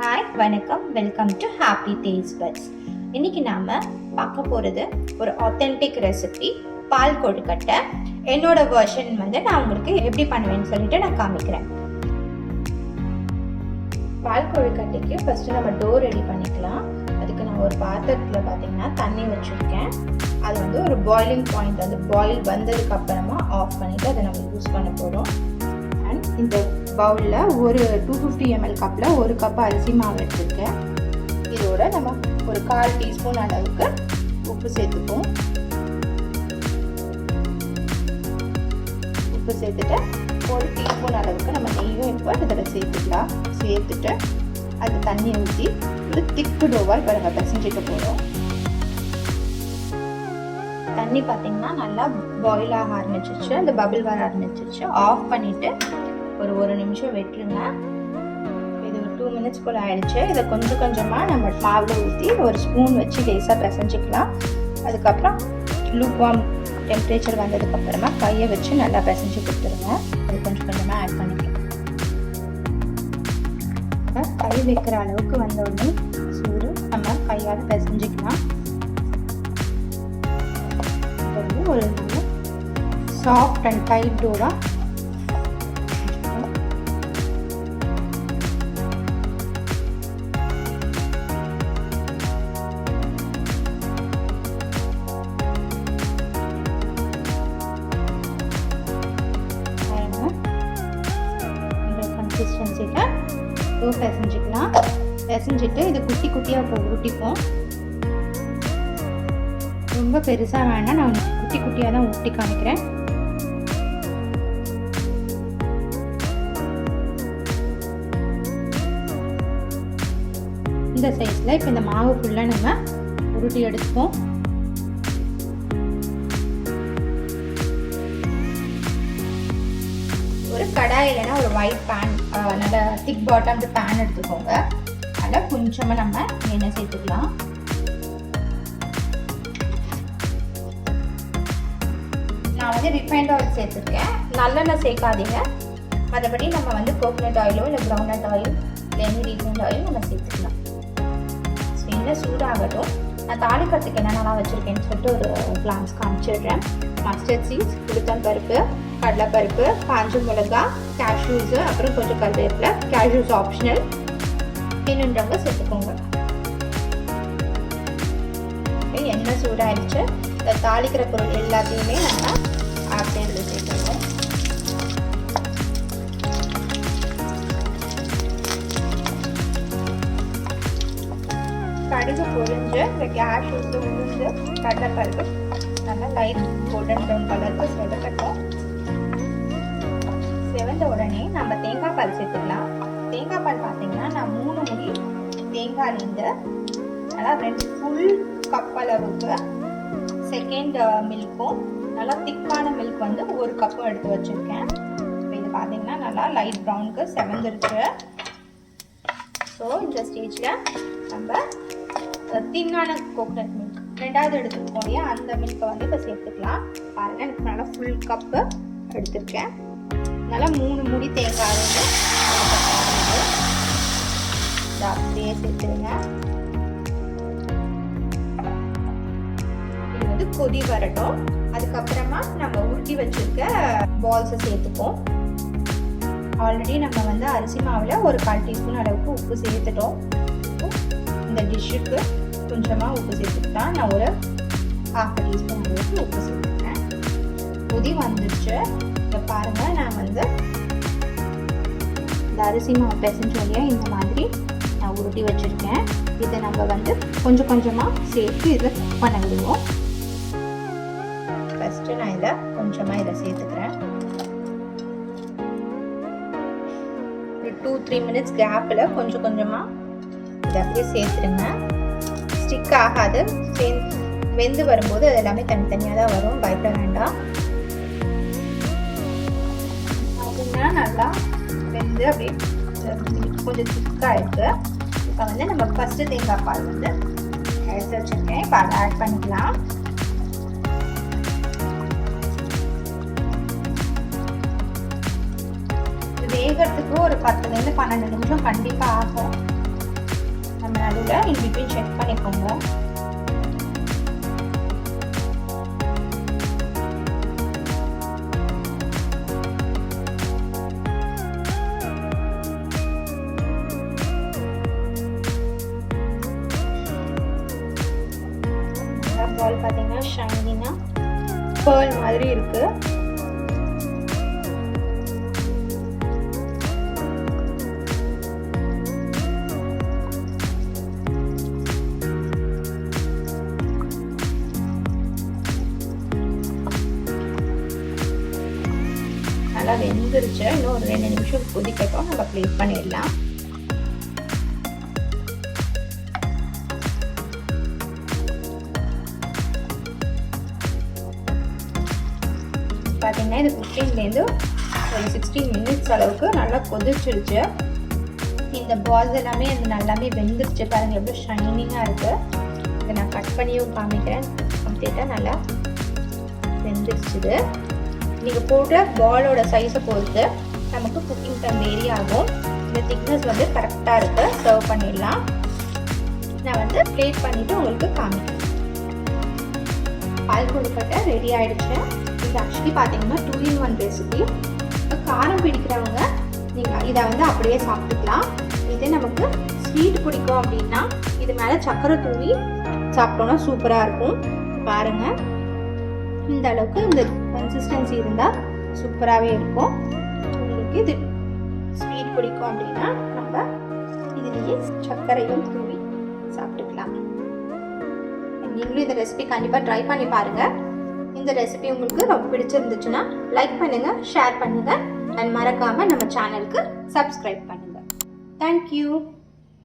Hi வணக்கம், welcome to happy taste buds. இன்னைக்கு நாம பார்க்க போகிறது ஒரு ஆத்தென்டிக் ரெசிபி, பால் கொழுக்கட்டை. என்னோட வெர்ஷன் நான் உங்களுக்கு எப்படி பண்ணுவேன்னு சொல்லிட்டு நான் காமிக்கிறேன். பால் கொழுக்கட்டைக்கு ஃபர்ஸ்ட் நம்ம டோ ரெடி பண்ணிக்கலாம். அதுக்கு நான் ஒரு பாத்திரத்தில் பார்த்தீங்கன்னா தண்ணி வச்சுருக்கேன். அது ஒரு பாயிலிங் பாயிண்ட், அது பாயில் வந்ததுக்கு அப்புறமா ஆஃப் பண்ணிவிட்டு அதை நம்ம யூஸ் பண்ண போகிறோம். அண்ட் இந்த பவுலில் ஒரு 250 ml கப்பில் ஒரு கப் அரிசி மாவு எடுத்துருக்கேன். இதோட நம்ம ஒரு 1/4 டீஸ்பூன் அளவுக்கு உப்பு சேர்த்துப்போம். உப்பு சேர்த்துட்டு ஒரு டீஸ்பூன் அளவுக்கு நம்ம நெய்யும் இப்போ இதில் சேர்த்துக்கலாம். சேர்த்துட்டு அது தண்ணியை ஊற்றி ஒரு திக்கு டோவால் பிறகு பிசைஞ்சிக்க போகிறோம். தண்ணி பார்த்தீங்கன்னா நல்லா பாயில் ஆக ஆரம்பிச்சிருச்சு, அந்த பபிள் வர ஆரம்பிச்சிருச்சு. ஆஃப் பண்ணிவிட்டு ஒரு நிமிஷம் விட்டுருங்க. இது ஒரு 2 minutes போல் ஆயிடுச்சு. இதை கொஞ்சம் கொஞ்சமாக நம்ம மாவில் ஊற்றி ஒரு ஸ்பூன் வச்சு லேசாக பிசைஞ்சிக்கலாம். அதுக்கப்புறம் லூக்வார்ம் டெம்பரேச்சர் வந்ததுக்கப்புறமா கையை வச்சு நல்லா பிசைஞ்சு கொடுத்துருங்க. அது கொஞ்சம் கொஞ்சமாக ஆட் பண்ணிக்கலாம். கை வைக்கிற அளவுக்கு வந்த உடனே சூடு நம்ம கையால் பிசைஞ்சிக்கலாம். ஒரு சாஃப்ட் அண்ட் டைட் டோவாக கன்சிஸ்டன்சியில் டோ பிசைஞ்சிக்கலாம். பிசைஞ்சிட்டு இது குட்டி குட்டியாக உருட்டிப்போம். ரொம்ப பெருசாக வேணாம், நான் குட்டி குட்டியாக தான் ஊட்டி காமிக்கிறேன். இந்த சைஸில் இப்போ இந்த மாவு ஃபுல்லாக நம்ம உருட்டி எடுத்துப்போம். ஒரு கடாய் இல்லைன்னா ஒரு ஒயிட் பேன், நல்ல திக் பாட்டம் பேன் எடுத்துக்கோங்க. அதில் கொஞ்சமாக நம்ம எண்ணெய் சேர்த்துக்கலாம். நான் ரிஃபைண்ட் ஆயில் சேர்த்துருக்கேன். நல்லெண்ணெய் சேர்க்காதீங்க. மற்றபடி நம்ம கோகோனட் ஆயிலோ இல்லை கிரவுண்ட்நட் ஆயில் இல்லை எனி ரீஃபைண்ட் ஆயில் நம்ம சேர்த்துக்கலாம். ஸோ எண்ணெய் சூடாகட்டும். நான் தாளிக்கிறதுக்கு என்னென்னலாம் வச்சுருக்கேன்னு சொல்லிட்டு ஒரு கிளான்ஸ் காமிச்சிடுறேன். மஸ்டர்ட் சீட்ஸ், உளுத்தம் பருப்பு, கடலைப்பருப்பு, காஞ்ச மிளகா, கேஷ்யூஸு, அப்புறம் கொஞ்சம் கருவேப்பிலை. கேஷ்யூஸ் ஆப்ஷனல், வேணுன்றவங்க சேர்த்துக்கோங்க. எண்ணெய் சூடாகிடுச்சு. தாளிக்கிற பொருள் எல்லாத்தையுமே நம்ம ஆப்டேபிள் சேர்த்துக்கணும். கடுகு பொரிஞ்சு இந்த கேஷ்யூஸ், உளுந்து, கடலைப்பருப்பு நல்லா லைட் கோல்டன் ப்ரௌன் கலருக்கு செவக்கட்டும். செவந்த உடனே நம்ம தேங்காய் பால் சேர்த்துக்கலாம். தேங்காய் பால் பார்த்தீங்கன்னா நான் 3 முடி தேங்காயிலேருந்து நல்லா 2 ஃபுல் கப் அளவுக்கு செகண்ட் மில்க்கும் நல்லா திக்கான மில்க் 1 கப்பும் எடுத்து வச்சுருக்கேன். இப்போ இது பார்த்தீங்கன்னா நல்லா லைட் ப்ரௌனுக்கு செவந்துருச்சு. ஸோ இந்த ஸ்டேஜில் நம்ம தின்னான கோகோனட் மில்க் 2வது எடுத்துருக்கோம் இல்லையா, அந்த மில்கை இப்போ சேர்த்துக்கலாம். பாருங்கள், எனக்கு நல்லா ஃபுல் கப்பு எடுத்திருக்கேன். நல்லா 3 முடி தேங்காய் இதை அப்படியே சேர்த்துருங்க. கொதி வரட்டும். அதுக்கப்புறமா நம்ம உருட்டி வச்சிருக்க பால்ஸை சேர்த்துப்போம். ஆல்ரெடி நம்ம அரிசி மாவில் ஒரு 1/4 டீஸ்பூன் அளவுக்கு உப்பு சேர்த்துட்டோம். இந்த டிஷ்ஷுக்கு கொஞ்சமாக உப்பு சேர்த்துக்கிட்டா நான் ஒரு 1/2 டீஸ்பூன் அளவுக்கு உப்பு சேர்த்துக்கிறேன். கொதி வந்துடுச்சு. இப்போ பாருங்கள், நான் இந்த அரிசி மாவு பிசைஞ்சு வழியா இந்த மாதிரி நான் உருட்டி வச்சுருக்கேன். இதை நம்ம கொஞ்சம் கொஞ்சமாக சேர்த்து இதில் குக் பண்ண விடுவோம். ஃபஸ்ட்டு நான் இதில் கொஞ்சமாக இதை சேர்த்துக்கிறேன். ஒரு 2-3 minutes கேப்பில் கொஞ்சம் கொஞ்சமாக இதை அப்படியே சேர்த்துருங்க. ஸ்டிக் ஆகாது. வெந்து வரும்போது அது எல்லாமே தனித்தனியாக தான் வரும், பயப்பட வேண்டாம். பார்த்தீங்கன்னா நல்லா வெந்து அப்படியே கொஞ்சம் திக்காக இருக்குது. இப்போ நம்ம ஃபஸ்ட்டு தேங்காய் பால் எடுத்து வச்சுருக்கேன். இப்போ அதை ஆட் பண்ணிக்கலாம். வேகிறதுக்கு ஒரு 10 to 12 நிமிஷம் கண்டிப்பாக ஆகும். நம்ம நடுவில் இன் பிட்வீன் செக் பண்ணிக்கோங்க. பால் பார்த்தீங்கன்னா ஷைனினா பேர்ல் மாதிரி இருக்கு. நல்லா வெந்துருச்சு. இன்னும் ஒரு 2 நிமிஷம் கொதிக்கட்டும். நம்ம பிளேட் பண்ணிடலாம். பார்த்தீங்கன்னா இது 15லேருந்து ஒரு 16 மினிட்ஸ் அளவுக்கு நல்லா கொதிச்சிருச்சு. இந்த பால்ஸ் எல்லாமே அது நல்லாவே வெந்துருச்சு. பாருங்கள் எவ்வளோ ஷைனிங்காக இருக்குது. இதை நான் கட் பண்ணியும் காமிக்கிறேன். கம்ப்ளீட்டாக நல்லா வெந்துருச்சுது. நீங்கள் போட்ட பாலோட சைஸை பொறுத்து நமக்கு குக்கிங் டைம் வேரி ஆகும். இந்த திக்னஸ் வந்து கரெக்டாக இருக்குது. சர்வ் பண்ணிடலாம். நான் வந்து பிளேட் பண்ணிவிட்டு உங்களுக்கு காமிக்கிறேன். பால் கொழுக்கட்டை ரெடி ஆகிடுச்சு. இது ஆக்சுவலி பார்த்தீங்கன்னா 2-in-1 ரெசிபி. காரம் பிடிக்கிறவங்க நீங்கள் இதை வந்து அப்படியே சாப்பிட்டுக்கலாம். இதே நமக்கு ஸ்வீட் பிடிக்கும் அப்படின்னா இது மேலே சக்கரை தூவி சாப்பிட்டோன்னா சூப்பராக இருக்கும். பாருங்கள், இந்த அளவுக்கு இந்த கன்சிஸ்டன்சி இருந்தால் சூப்பராகவே இருக்கும். உங்களுக்கு இது ஸ்வீட் பிடிக்கும் அப்படின்னா நம்ம இதுலேயே சர்க்கரையும் தூவி சாப்பிட்டுக்கலாம். நீங்களும் இந்த ரெசிபி கண்டிப்பாக ட்ரை பண்ணி பாருங்கள். இந்த ரெசிபி உங்களுக்கு ரொம்ப பிடிச்சிருந்துச்சுன்னா லைக் பண்ணுங்கள், ஷேர் பண்ணுங்கள், அண்ட் மறக்காமல் நம்ம சேனலுக்கு சப்ஸ்கிரைப் பண்ணுங்கள். தேங்க்யூ.